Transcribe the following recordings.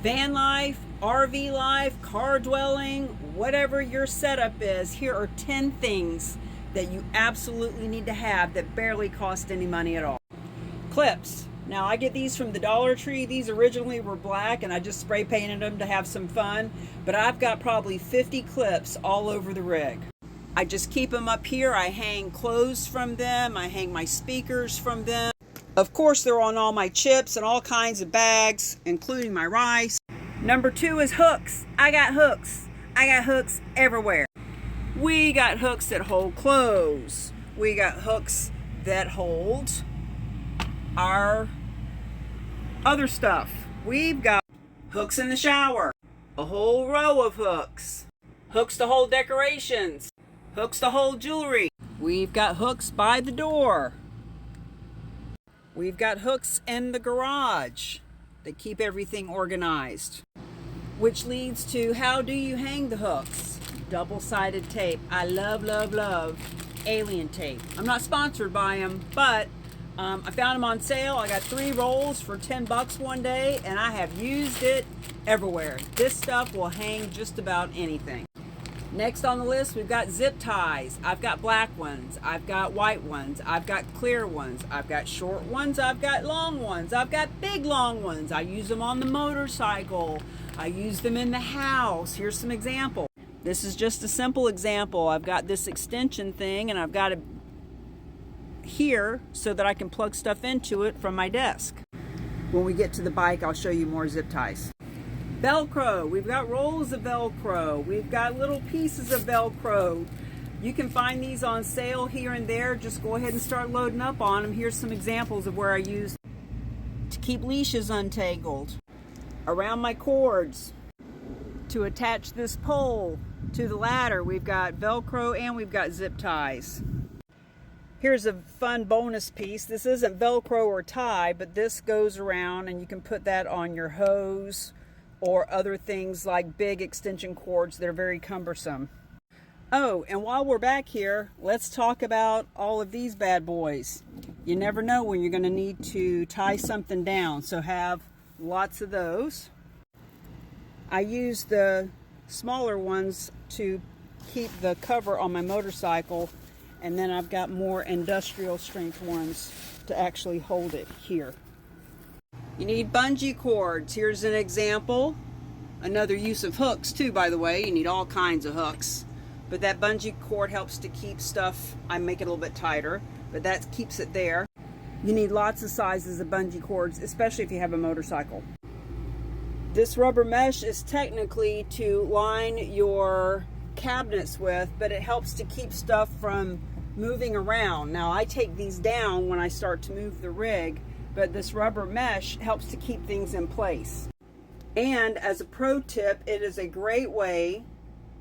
Van life, RV life, car dwelling, whatever your setup is, here are 10 things that you absolutely need to have that barely cost any money at all. Clips. Now I get these from the Dollar Tree. These originally were black and I just spray painted them to have some fun, but I've got probably 50 clips all over the rig. I just keep them up here. I hang clothes from them. I hang my speakers from them. Of course, they're on all my chips and all kinds of bags, including my rice. Number 2 is hooks. I got hooks. I got hooks everywhere. We got hooks that hold clothes. We got hooks that hold our other stuff. We've got hooks in the shower. A whole row of hooks. Hooks to hold decorations. Hooks to hold jewelry. We've got hooks by the door. We've got hooks in the garage that keep everything organized. Which leads to, how do you hang the hooks? Double-sided tape. I love, love, love Alien tape. I'm not sponsored by them, but I found them on sale. I got 3 rolls for 10 bucks one day, and I have used it everywhere. This stuff will hang just about anything. Next on the list, we've got zip ties. I've got black ones. I've got white ones. I've got clear ones. I've got short ones. I've got long ones. I've got big long ones. I use them on the motorcycle. I use them in the house. Here's some examples. This is just a simple example. I've got this extension thing, and I've got it here so that I can plug stuff into it from my desk. When we get to the bike, I'll show you more zip ties. Velcro. We've got rolls of Velcro. We've got little pieces of Velcro. You can find these on sale here and there. Just go ahead and start loading up on them. Here's some examples of where I use to keep leashes untangled. Around my cords. To attach this pole to the ladder, we've got Velcro and we've got zip ties. Here's a fun bonus piece. This isn't Velcro or tie, but this goes around and you can put that on your hose or other things like big extension cords that are very cumbersome. Oh, and while we're back here, let's talk about all of these bad boys. You never know when you're going to need to tie something down, so have lots of those. I use the smaller ones to keep the cover on my motorcycle, and then I've got more industrial strength ones to actually hold it here. You need bungee cords. Here's an example. Another use of hooks too, by the way. You need all kinds of hooks. But that bungee cord helps to keep stuff, I make it a little bit tighter, but that keeps it there. You need lots of sizes of bungee cords, especially if you have a motorcycle. This rubber mesh is technically to line your cabinets with, but it helps to keep stuff from moving around. Now I take these down when I start to move the rig, but this rubber mesh helps to keep things in place. And as a pro tip, it is a great way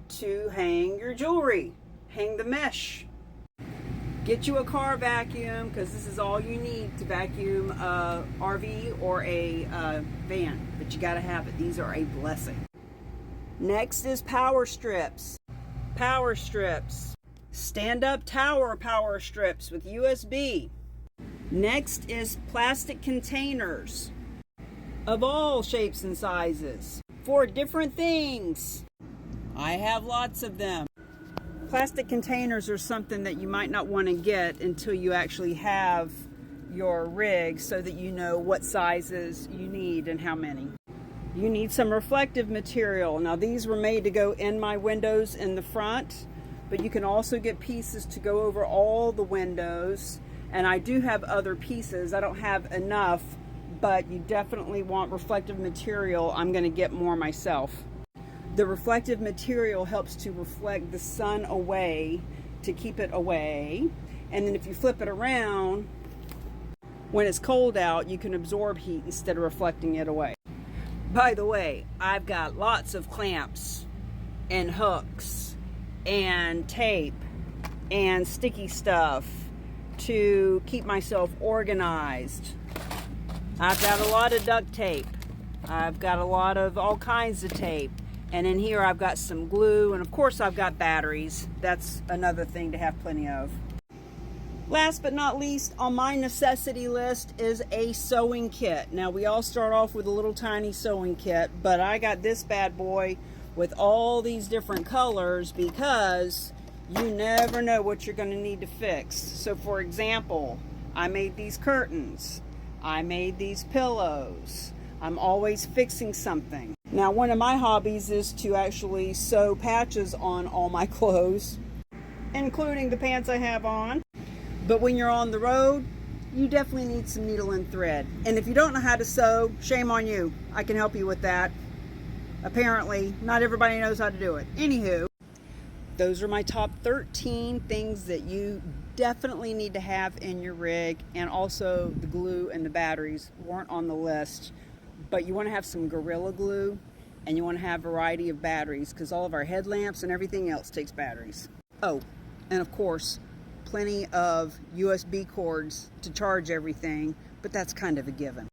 to hang your jewelry. Hang the mesh. Get you a car vacuum, because this is all you need to vacuum a RV or a van, but you gotta have it. These are a blessing. Next is power strips. Power strips. Stand-up tower power strips with USB. Next is plastic containers of all shapes and sizes for different things. I have lots of them. Plastic containers are something that you might not want to get until you actually have your rig, so that you know what sizes you need and how many. You need some reflective material. Now these were made to go in my windows in the front, but you can also get pieces to go over all the windows. And I do have other pieces. I don't have enough, but you definitely want reflective material. I'm going to get more myself. The reflective material helps to reflect the sun away, to keep it away. And then if you flip it around, when it's cold out, you can absorb heat instead of reflecting it away. By the way, I've got lots of clamps and hooks and tape and sticky stuff to keep myself organized. I've got a lot of duct tape. I've got a lot of all kinds of tape. And in here I've got some glue, and of course I've got batteries. That's another thing to have plenty of. Last but not least, on my necessity list is a sewing kit. Now, we all start off with a little tiny sewing kit, but I got this bad boy with all these different colors because you never know what you're going to need to fix. So, for example, I made these curtains. I made these pillows. I'm always fixing something. Now, one of my hobbies is to actually sew patches on all my clothes, including the pants I have on. But when you're on the road, you definitely need some needle and thread. And if you don't know how to sew, shame on you. I can help you with that. Apparently, not everybody knows how to do it. Anywho, those are my top 13 things that you definitely need to have in your rig. And also the glue and the batteries weren't on the list. But you want to have some Gorilla Glue and you want to have a variety of batteries because all of our headlamps and everything else takes batteries. Oh, and of course, plenty of USB cords to charge everything, but that's kind of a given.